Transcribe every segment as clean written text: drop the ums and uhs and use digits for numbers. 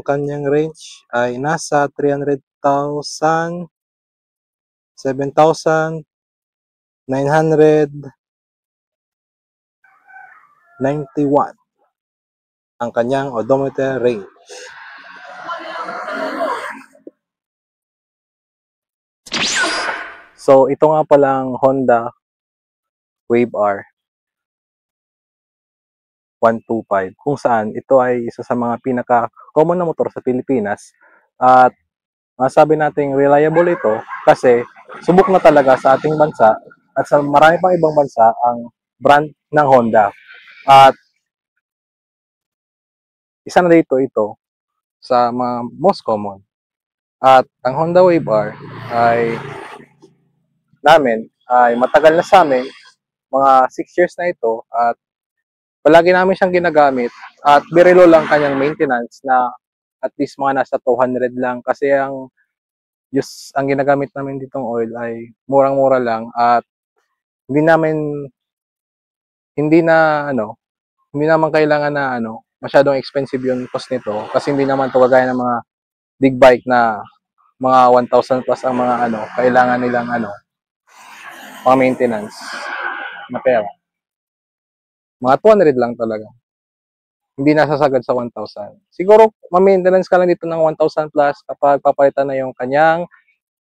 Kanyang range ay nasa 300,000, 7,991 ang kanyang odometer range. So, ito nga palang Honda Wave R 125 kung saan ito ay isa sa mga pinaka-common na motor sa Pilipinas at masabi nating reliable ito kasi subok na talaga sa ating bansa at sa marami pang ibang bansa ang brand ng Honda. At isa na dito ito sa mga most common. At ang Honda Wave R ay matagal na sa amin, mga 6 years na ito at palagi namin siyang ginagamit at birilo lang kanyang maintenance na at least mga nasa 200 lang kasi ang ginagamit namin ditong oil ay murang-mura lang at hindi namin hindi na ano hindi naman kailangan na masyadong expensive yung cost nito kasi hindi naman to kagaya ng mga big bike na mga 1,000 plus ang mga kailangan nilang mga maintenance na pera. Mga 200 lang talaga. Hindi nasasagad sa 1,000. Siguro, ma-maintenance ka lang dito ng 1,000 plus kapag papalitan na yung kanyang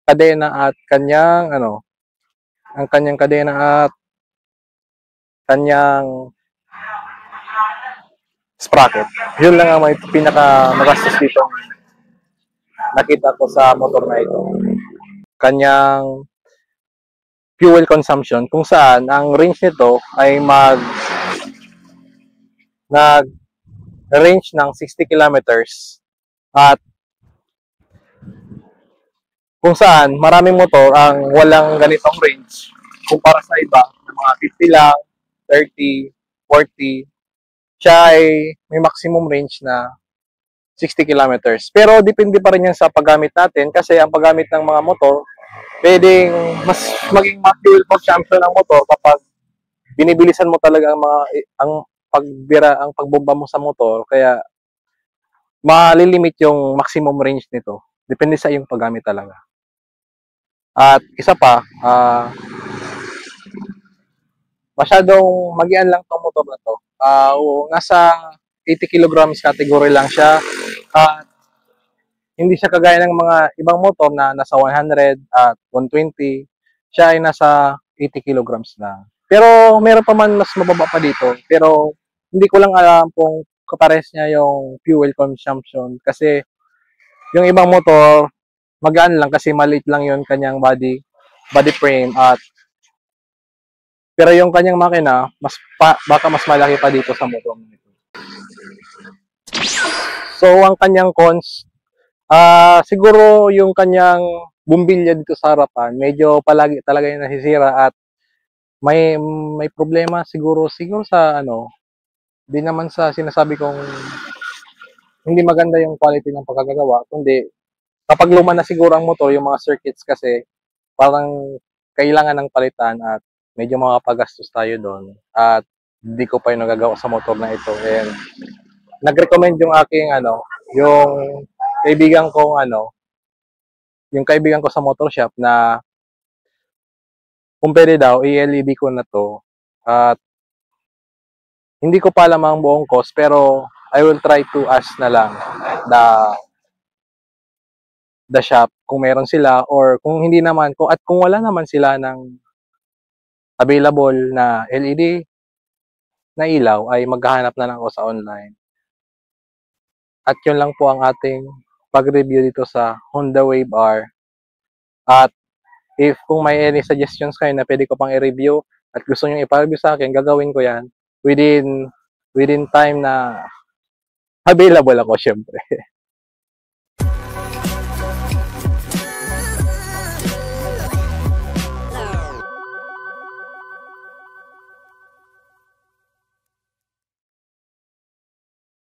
kadena at ang kanyang kadena at kanyang sprocket. Yun lang ang may pinaka magastos dito nakita ko sa motor na ito. Kanyang fuel consumption kung saan ang range nito ay nag-range ng 60 kilometers at kung saan maraming motor ang walang ganitong range kumpara sa iba, mga 50 lang, 30, 40, siya ay may maximum range na 60 kilometers. Pero depende pa rin yan sa paggamit natin kasi ang paggamit ng mga motor, pwedeng maging fuel consumption ng motor kapag binibilisan mo talaga ang pagbomba mo sa motor kaya malilimit yung maximum range nito. Depende sa iyong paggamit talaga. At isa pa, masyadong magian lang tong motor na to. Nasa 80 kilograms category lang siya. At hindi siya kagaya ng mga ibang motor na nasa 100 at 120. Siya ay nasa 80 kilograms lang. Pero meron pa man mas mababa pa dito. Pero hindi ko lang alam kung kapares niya yung fuel consumption. Kasi yung ibang motor, magaan lang kasi maliit lang yung kanyang body frame at pero yung kanyang makina, baka mas malaki pa dito sa motor nito. So, ang kanyang cons, siguro yung kanyang bumbilya dito sa harapan, medyo palagi talaga yung nasisira at may problema siguro sa di naman sa sinasabi kong hindi maganda yung quality ng pagkagagawa, kundi kapag luma na siguro ang motor, yung mga circuits kasi parang kailangan ng palitan at medyo makapagastos tayo doon at hindi ko pa yung nagagawa sa motor na ito and nag-recommend yung aking yung kaibigan kong yung kaibigan ko sa motor shop na kung pwede daw i-LED ko na to at hindi ko pa alam ang buong cost pero I will try to ask na lang the shop kung meron sila or kung hindi naman kung wala naman sila ng available na LED na ilaw ay maghahanap na lang ako sa online. At yun lang po ang ating pag-review dito sa Honda Wave R. At if kung may any suggestions kayo na pwede ko pang i-review at gusto nyo ipa-review sa akin, gagawin ko yan within time na available ako syempre.